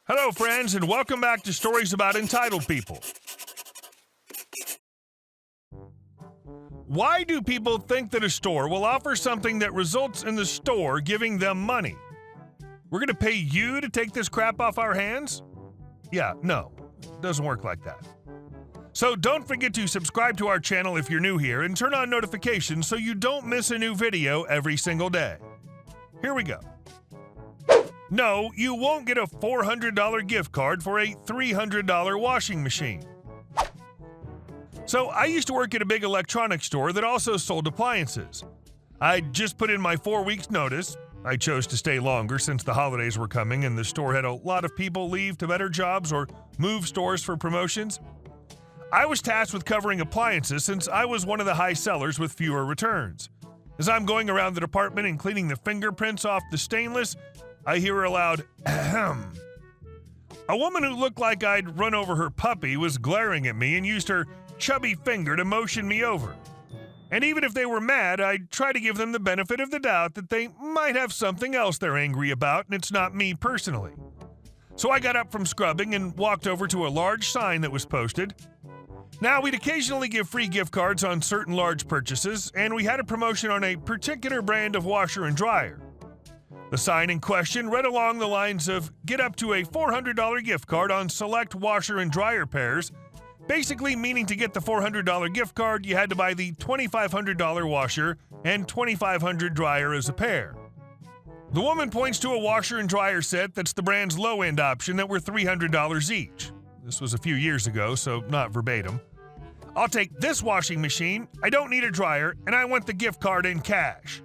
Hello, friends, and welcome back to Stories About Entitled People. Why do people think that a store will offer something that results in the store giving them money? We're going to pay you to take this crap off our hands? Yeah, no, it doesn't work like that. So don't forget to subscribe to our channel if you're new here and turn on notifications so you don't miss a new video every single day. Here we go. No, you won't get a $400 gift card for a $300 washing machine. So I used to work at a big electronics store that also sold appliances. I'd just put in my 4 weeks notice. I chose to stay longer since the holidays were coming and the store had a lot of people leave to better jobs or move stores for promotions. I was tasked with covering appliances since I was one of the high sellers with fewer returns. As I'm going around the department and cleaning the fingerprints off the stainless, I hear a loud ahem. A woman who looked like I'd run over her puppy was glaring at me and used her chubby finger to motion me over. And even if they were mad, I'd try to give them the benefit of the doubt that they might have something else they're angry about and it's not me personally. So I got up from scrubbing and walked over to a large sign that was posted. Now, we'd occasionally give free gift cards on certain large purchases, and we had a promotion on a particular brand of washer and dryer. The sign in question read along the lines of, get up to a $400 gift card on select washer and dryer pairs, basically meaning to get the $400 gift card, you had to buy the $2,500 washer and $2,500 dryer as a pair. The woman points to a washer and dryer set that's the brand's low-end option that were $300 each. This was a few years ago, so not verbatim. I'll take this washing machine, I don't need a dryer, and I want the gift card in cash.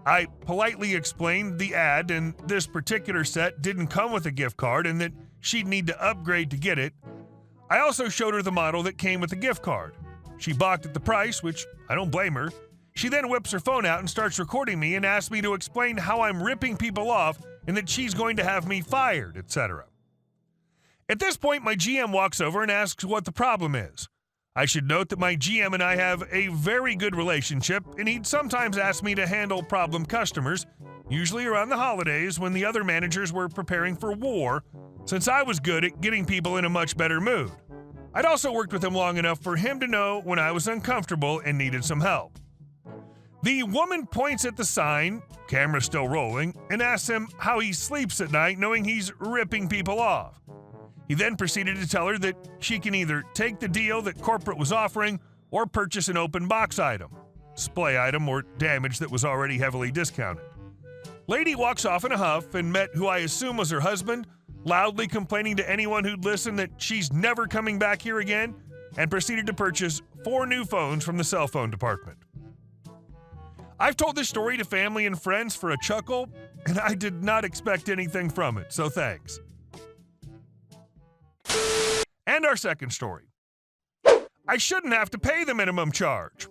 I politely explained the ad and this particular set didn't come with a gift card and that she'd need to upgrade to get it. I also showed her the model that came with the gift card. She balked at the price, which I don't blame her. She then whips her phone out and starts recording me and asks me to explain how I'm ripping people off and that she's going to have me fired, etc. At this point, my GM walks over and asks what the problem is. I should note that my GM and I have a very good relationship, and he'd sometimes ask me to handle problem customers, usually around the holidays when the other managers were preparing for war, since I was good at getting people in a much better mood. I'd also worked with him long enough for him to know when I was uncomfortable and needed some help. The woman points at the sign, camera still rolling, and asks him how he sleeps at night knowing he's ripping people off. He then proceeded to tell her that she can either take the deal that corporate was offering or purchase an open box item, display item, or damage that was already heavily discounted. Lady walks off in a huff and met who I assume was her husband, loudly complaining to anyone who'd listen that she's never coming back here again, and proceeded to purchase 4 new phones from the cell phone department. I've told this story to family and friends for a chuckle, and I did not expect anything from it, so thanks. And our second story. I shouldn't have to pay the minimum charge.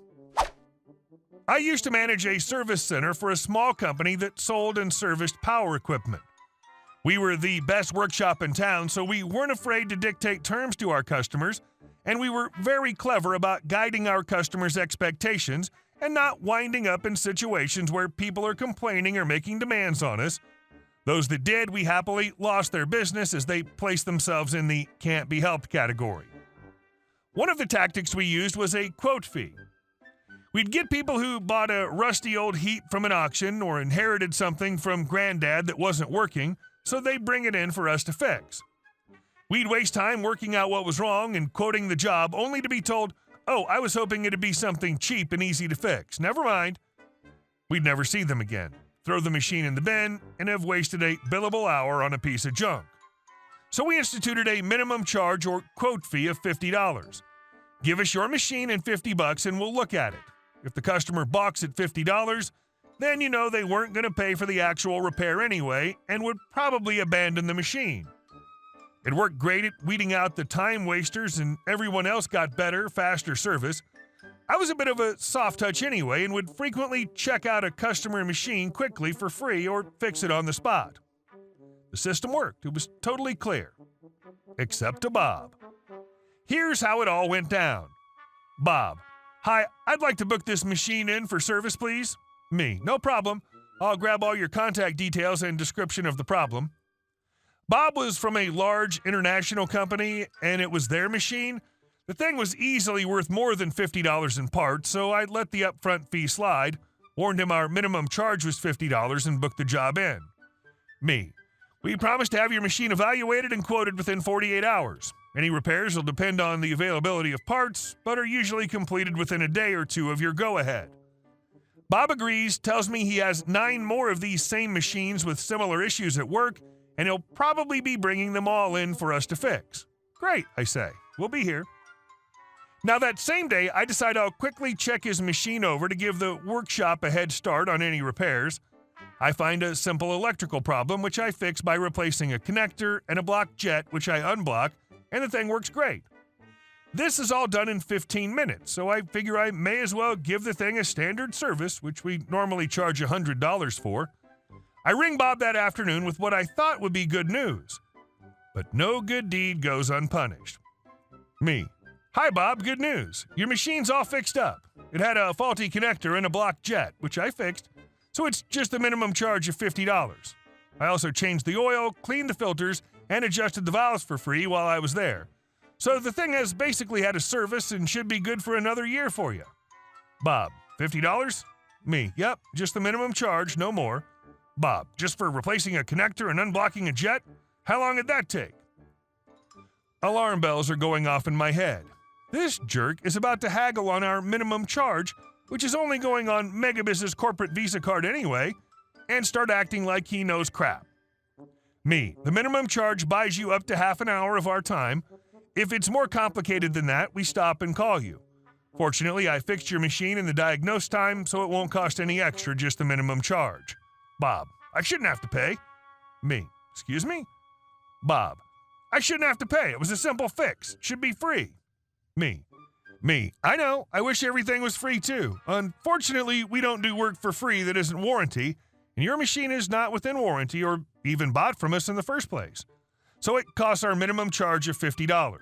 I used to manage a service center for a small company that sold and serviced power equipment. We were the best workshop in town, so we weren't afraid to dictate terms to our customers, and we were very clever about guiding our customers' expectations and not winding up in situations where people are complaining or making demands on us. Those that did, we happily lost their business as they placed themselves in the can't be helped category. One of the tactics we used was a quote fee. We'd get people who bought a rusty old heat from an auction or inherited something from granddad that wasn't working, so they'd bring it in for us to fix. We'd waste time working out what was wrong and quoting the job only to be told, oh, I was hoping it'd be something cheap and easy to fix. Never mind. We'd never see them again. Throw the machine in the bin, and have wasted a billable hour on a piece of junk. So we instituted a minimum charge or quote fee of $50. Give us your machine and $50 and we'll look at it. If the customer balks at $50, then you know they weren't going to pay for the actual repair anyway and would probably abandon the machine. It worked great at weeding out the time wasters and everyone else got better, faster service. I was a bit of a soft touch anyway and would frequently check out a customer machine quickly for free or fix it on the spot. The system worked. It was totally clear. Except to Bob. Here's how it all went down. Bob: hi, I'd like to book this machine in for service, please. Me: no problem. I'll grab all your contact details and description of the problem. Bob was from a large international company, and it was their machine. The thing was easily worth more than $50 in parts, so I let the upfront fee slide, warned him our minimum charge was $50, and booked the job in. Me. We promised to have your machine evaluated and quoted within 48 hours. Any repairs will depend on the availability of parts, but are usually completed within a day or two of your go-ahead. Bob agrees, tells me he has 9 more of these same machines with similar issues at work, and he'll probably be bringing them all in for us to fix. Great, I say. We'll be here. Now that same day, I decide I'll quickly check his machine over to give the workshop a head start on any repairs. I find a simple electrical problem, which I fix by replacing a connector and a block jet, which I unblock, and the thing works great. This is all done in 15 minutes, so I figure I may as well give the thing a standard service, which we normally charge $100 for. I ring Bob that afternoon with what I thought would be good news. But no good deed goes unpunished. Me. Hi, Bob, good news. Your machine's all fixed up. It had a faulty connector and a block jet, which I fixed, so it's just the minimum charge of $50. I also changed the oil, cleaned the filters, and adjusted the valves for free while I was there. So the thing has basically had a service and should be good for another year for you. Bob, $50? Me, yep, just the minimum charge, no more. Bob, just for replacing a connector and unblocking a jet? How long did that take? Alarm bells are going off in my head. This jerk is about to haggle on our minimum charge, which is only going on Megabiz's corporate Visa card anyway, and start acting like he knows crap. Me, the minimum charge buys you up to half an hour of our time. If it's more complicated than that, we stop and call you. Fortunately, I fixed your machine in the diagnose time, so it won't cost any extra, just the minimum charge. Bob, I shouldn't have to pay. Me, excuse me? Bob, I shouldn't have to pay. It was a simple fix. It should be free. Me, I know. I wish everything was free too. Unfortunately, we don't do work for free that isn't warranty, and your machine is not within warranty or even bought from us in the first place. So it costs our minimum charge of $50.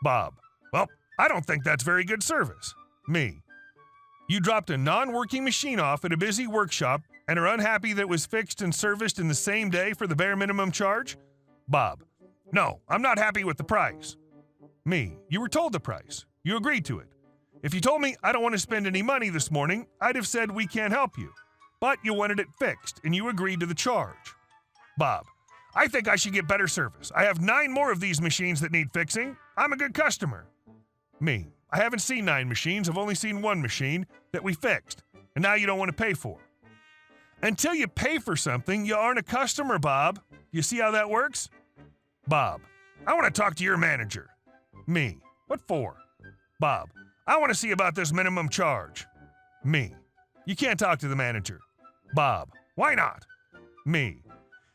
Bob, well, I don't think that's very good service. Me, you dropped a non-working machine off at a busy workshop and are unhappy that it was fixed and serviced in the same day for the bare minimum charge? Bob, no, I'm not happy with the price. Me, you were told the price. You agreed to it. If you told me I don't want to spend any money this morning, I'd have said we can't help you. But you wanted it fixed, and you agreed to the charge. Bob, I think I should get better service. I have 9 more of these machines that need fixing. I'm a good customer. Me, I haven't seen 9 machines. I've only seen 1 machine that we fixed, and now you don't want to pay for. Until you pay for something, you aren't a customer, Bob. You see how that works? Bob, I want to talk to your manager. Me, what for? Bob, I want to see about this minimum charge. Me, you can't talk to the manager. Bob, why not? Me,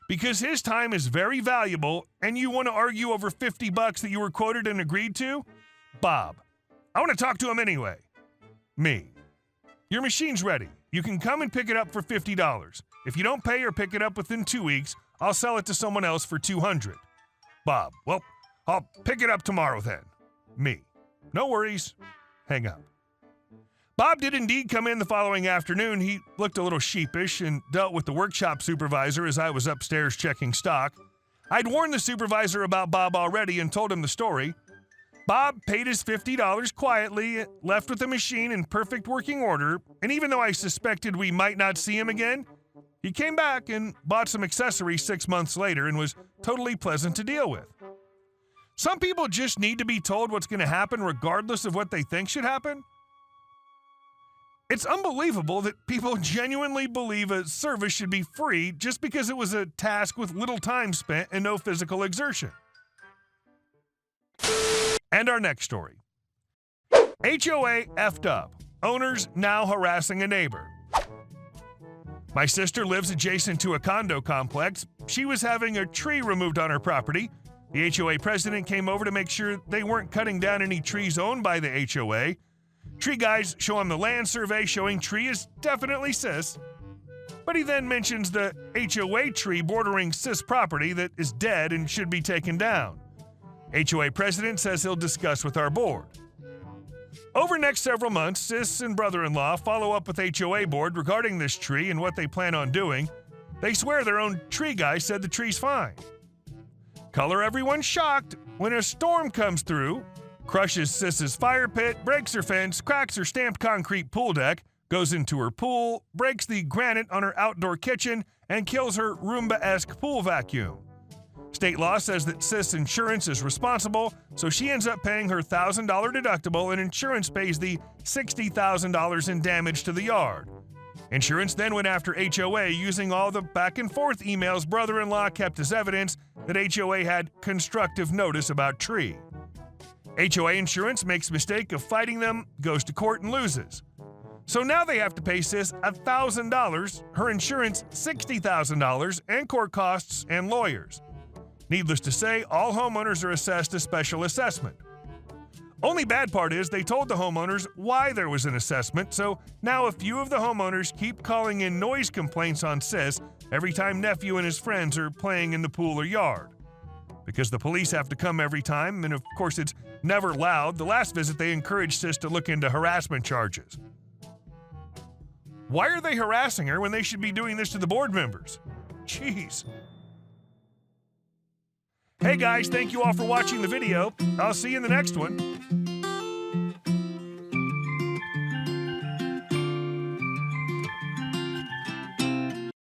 because his time is very valuable and you want to argue over $50 that you were quoted and agreed to? Bob, I want to talk to him anyway. Me, your machine's ready. You can come and pick it up for $50. If you don't pay or pick it up within 2 weeks, I'll sell it to someone else for $200. Bob, well, I'll pick it up tomorrow then. Me, no worries. Hang up. Bob did indeed come in the following afternoon. He looked a little sheepish and dealt with the workshop supervisor as I was upstairs checking stock. I'd warned the supervisor about Bob already and told him the story. Bob paid his $50 quietly, left with the machine in perfect working order, and even though I suspected we might not see him again, he came back and bought some accessories 6 months later and was totally pleasant to deal with. Some people just need to be told what's going to happen regardless of what they think should happen. It's unbelievable that people genuinely believe a service should be free just because it was a task with little time spent and no physical exertion. And our next story. HOA effed up. Owners now harassing a neighbor. My sister lives adjacent to a condo complex. She was having a tree removed on her property. The HOA president came over to make sure they weren't cutting down any trees owned by the HOA. Tree guys show him the land survey showing tree is definitely cis. But he then mentions the HOA tree bordering cis property that is dead and should be taken down. HOA president says he'll discuss with our board. Over next several months, sis and brother-in-law follow up with HOA board regarding this tree and what they plan on doing. They swear their own tree guy said the tree's fine. Color everyone shocked when a storm comes through, crushes Sis's fire pit, breaks her fence, cracks her stamped concrete pool deck, goes into her pool, breaks the granite on her outdoor kitchen, and kills her Roomba-esque pool vacuum. State law says that Sis Insurance is responsible, so she ends up paying her $1,000 deductible and insurance pays the $60,000 in damage to the yard. Insurance then went after HOA using all the back-and-forth emails brother-in-law kept as evidence that HOA had constructive notice about tree. HOA insurance makes mistake of fighting them, goes to court and loses. So now they have to pay Sis $1,000, her insurance $60,000, and court costs and lawyers. Needless to say, all homeowners are assessed a special assessment. Only bad part is they told the homeowners why there was an assessment, so now a few of the homeowners keep calling in noise complaints on Sis every time nephew and his friends are playing in the pool or yard. Because the police have to come every time, and of course it's never loud, the last visit they encouraged Sis to look into harassment charges. Why are they harassing her when they should be doing this to the board members? Jeez. Hey guys, thank you all for watching the video. I'll see you in the next one.